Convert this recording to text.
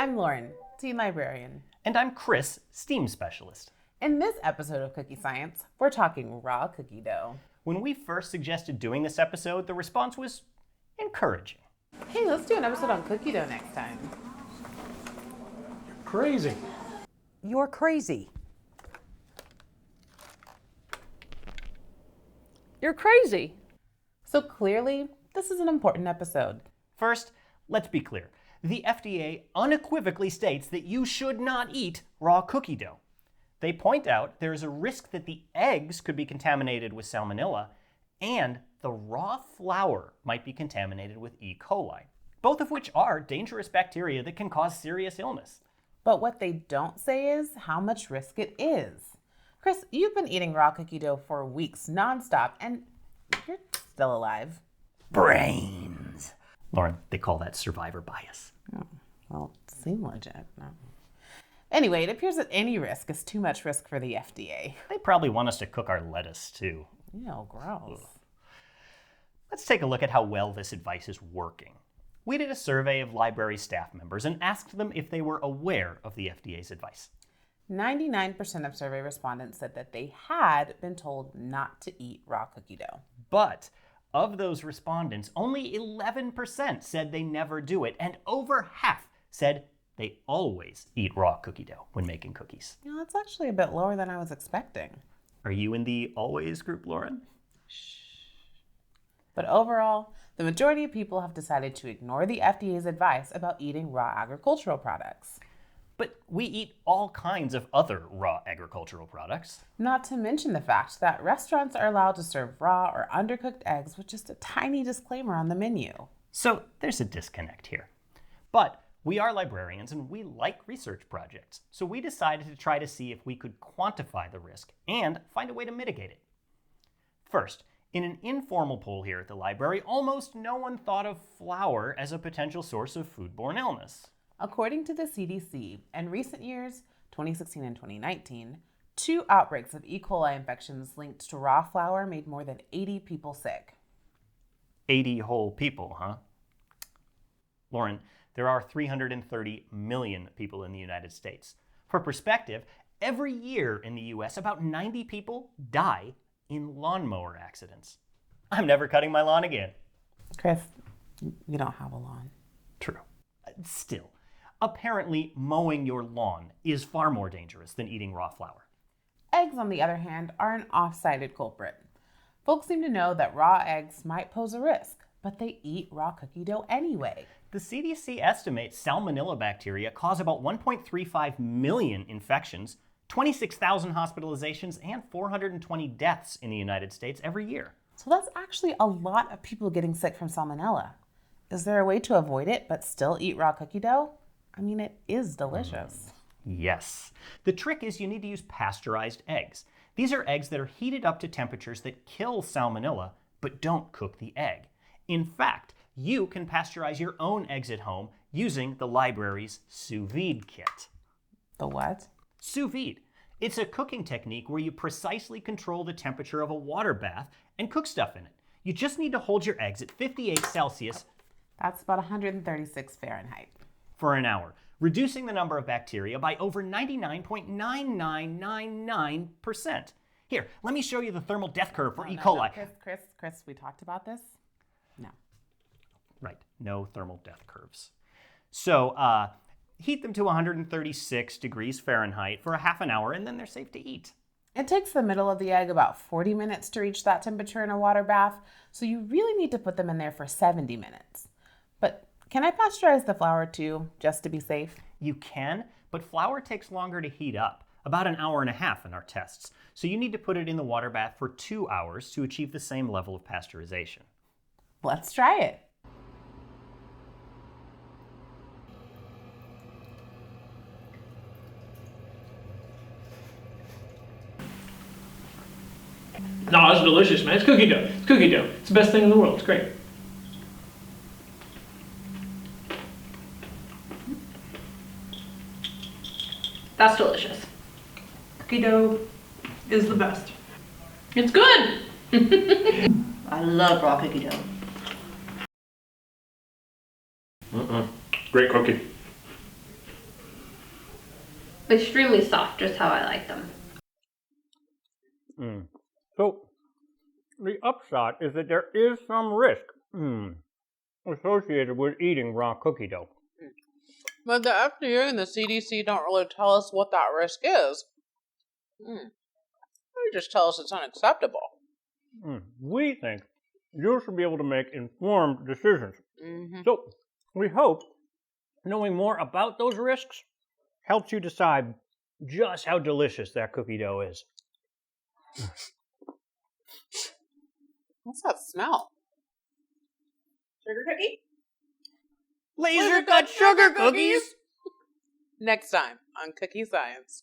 I'm Lauren, teen librarian. And I'm Chris, STEAM specialist. In this episode of Cookie Science, we're talking raw cookie dough. When we first suggested doing this episode, the response was encouraging. Hey, let's do an episode on cookie dough next time. Crazy. You're crazy. You're crazy. So clearly, this is an important episode. First, let's be clear. The FDA unequivocally states that you should not eat raw cookie dough. They point out there is a risk that the eggs could be contaminated with salmonella and the raw flour might be contaminated with E. coli, both of which are dangerous bacteria that can cause serious illness. But what they don't say is how much risk it is. Chris, you've been eating raw cookie dough for weeks nonstop, and you're still alive. Brains. Lauren, they call that survivor bias. Oh, well, it seemed legit. No. Anyway, it appears that any risk is too much risk for the FDA. They probably want us to cook our lettuce, too. Ew, gross. Ugh. Let's take a look at how well this advice is working. We did a survey of library staff members and asked them if they were aware of the FDA's advice. 99% of survey respondents said that they had been told not to eat raw cookie dough. But of those respondents, only 11% said they never do it, and over half said they always eat raw cookie dough when making cookies. You know, that's actually a bit lower than I was expecting. Are you in the always group, Lauren? But overall, the majority of people have decided to ignore the FDA's advice about eating raw agricultural products. But we eat all kinds of other raw agricultural products. Not to mention the fact that restaurants are allowed to serve raw or undercooked eggs with just a tiny disclaimer on the menu. So there's a disconnect here. But we are librarians and we like research projects, so we decided to try to see if we could quantify the risk and find a way to mitigate it. First, in an informal poll here at the library, almost no one thought of flour as a potential source of foodborne illness. According to the CDC, in recent years, 2016 and 2019, 2 outbreaks of E. coli infections linked to raw flour made more than 80 people sick. 80 whole people, huh? Lauren, there are 330 million people in the United States. For perspective, every year in the US, about 90 people die in lawnmower accidents. I'm never cutting my lawn again. Chris, you don't have a lawn. True. Still, apparently mowing your lawn is far more dangerous than eating raw flour. Eggs, on the other hand, are an off-sided culprit. Folks seem to know that raw eggs might pose a risk, but they eat raw cookie dough anyway. The CDC estimates salmonella bacteria cause about 1.35 million infections, 26,000 hospitalizations, and 420 deaths in the United States every year. So that's actually a lot of people getting sick from salmonella. Is there a way to avoid it but still eat raw cookie dough? I mean, it is delicious. Yes. The trick is you need to use pasteurized eggs. These are eggs that are heated up to temperatures that kill salmonella but don't cook the egg. In fact, you can pasteurize your own eggs at home using the library's sous vide kit. The what? Sous vide. It's a cooking technique where you precisely control the temperature of a water bath and cook stuff in it. You just need to hold your eggs at 58 Celsius. That's about 136 Fahrenheit. For an hour, reducing the number of bacteria by over 99.9999%. Here, let me show you the thermal death curve for E. coli. No. Chris, we talked about this? No. Right, no thermal death curves. So, heat them to 136 degrees Fahrenheit for a half an hour, and then they're safe to eat. It takes the middle of the egg about 40 minutes to reach that temperature in a water bath, so you really need to put them in there for 70 minutes. But can I pasteurize the flour too, just to be safe? You can, but flour takes longer to heat up, about an hour and a half in our tests. So you need to put it in the water bath for 2 hours to achieve the same level of pasteurization. Let's try it. No, it's delicious, man. It's cookie dough. It's cookie dough. It's the best thing in the world. It's great. That's delicious. Cookie dough is the best. It's good. I love raw cookie dough. Great cookie. Extremely soft, just how I like them. So, the upshot is that there is some risk associated with eating raw cookie dough. But the FDA and the CDC don't really tell us what that risk is. They just tell us it's unacceptable. We think you should be able to make informed decisions. So, we hope knowing more about those risks helps you decide just how delicious that cookie dough is. What's that smell? Sugar cookie? Laser cut sugar cookies! Next time on Cookie Science.